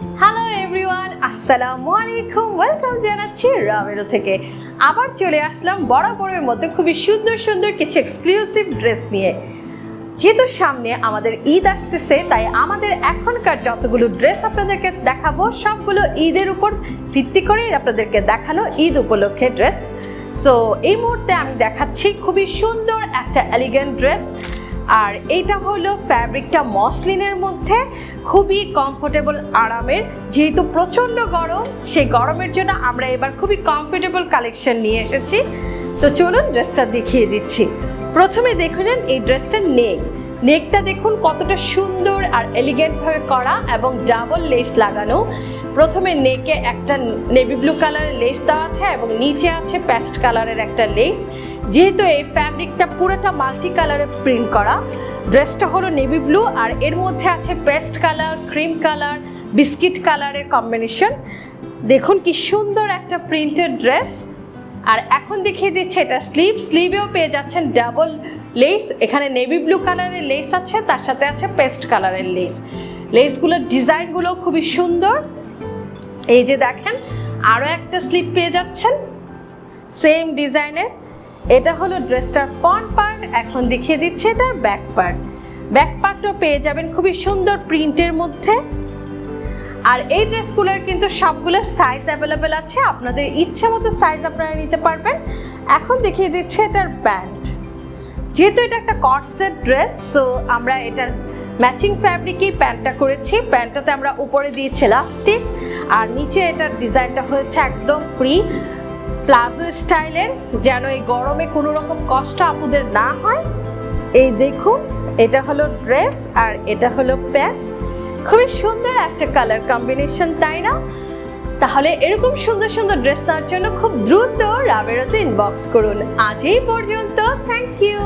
Hello everyone, আসসালামু আলাইকুম। Welcome জানাচ্ছি রাবেরো থেকে। আবার চলে আসলাম বরাবরের মধ্যে খুবই সুন্দর সুন্দর কিছু এক্সক্লুসিভ ড্রেস নিয়ে। যেহেতু সামনে আমাদের ঈদ আসতেছে, তাই আমাদের এখনকার যতগুলো ড্রেস আপনাদেরকে দেখাবো সবগুলো ঈদের উপর ভিত্তি করেই আপনাদেরকে দেখানো ঈদ উপলক্ষে ড্রেস। সো এই মুহূর্তে আমি দেখাচ্ছি খুবই সুন্দর একটা এলিগেন্ট ড্রেস। আর এইটা হলো ফ্যাব্রিকটা মসলিনের মধ্যে, খুবই কমফোর্টেবল আরামের। যেহেতু প্রচণ্ড গরম, সেই গরমের জন্য আমরা এবার খুবই কমফোর্টেবল কালেকশন নিয়ে এসেছি। তো চলুন ড্রেসটা দেখিয়ে দিচ্ছি। প্রথমে দেখুন এই ড্রেসটার নেকটা দেখুন কতটা সুন্দর আর এলিগেন্টভাবে করা এবং ডাবল লেস লাগানো। প্রথমে নেকে একটা নেভি ব্লু কালারের লেস দেওয়া আছে এবং নিচে আছে পেস্ট কালারের একটা লেস। যেহেতু এই ফ্যাব্রিকটা পুরোটা মাল্টি কালারে প্রিন্ট করা, ড্রেসটা হলো নেভি ব্লু আর এর মধ্যে আছে paste colour, cream colour, biscuit কালারের কম্বিনেশন। দেখুন কি সুন্দর একটা প্রিন্টেড ড্রেস। আর এখন দেখিয়ে দিচ্ছে এটা স্লিভেও পেয়ে যাচ্ছেন ডাবল লেস। এখানে নেভি ব্লু কালারের লেস আছে, তার সাথে আছে পেস্ট কালারের লেসগুলোর ডিজাইনগুলো খুবই সুন্দর। এই যে দেখেন আরও একটা স্লিভ পেয়ে যাচ্ছেন সেম ডিজাইনের। এটা হলো ড্রেসটার ফ্রন্ট পার্ট। এখন দেখিয়ে দিচ্ছে এটার ব্যাক পার্টও পেয়ে যাবেন খুবই সুন্দর প্রিন্টের মধ্যে। আর এই ড্রেসগুলোর কিন্তু সবগুলোর সাইজ অ্যাভেলেবেল আছে, আপনাদের ইচ্ছে মতো সাইজ আপনারা নিতে পারবেন। এখন দেখিয়ে দিচ্ছে এটার প্যান্ট। যেহেতু এটা একটা কট সেট ড্রেস, সো আমরা এটার ম্যাচিং ফ্যাব্রিকই প্যান্টটা করেছি। প্যান্টটাতে আমরা উপরে দিয়েছি ইলাস্টিক আর নিচে এটার ডিজাইনটা হয়েছে একদম ফ্রি প্লাজো স্টাইলের, যেন এই গরমে কোনো রকম কষ্ট আপুদের না হয়। এই দেখুন এটা হলো ড্রেস আর এটা হলো প্যান্ট। খুবই সুন্দর একটা কালার কম্বিনেশন, তাই না? তাহলে এরকম সুন্দর সুন্দর ড্রেস নেওয়ার জন্য খুব দ্রুত রাবেরোতে ইনবক্স করুন। আজ এই পর্যন্ত, থ্যাংক ইউ।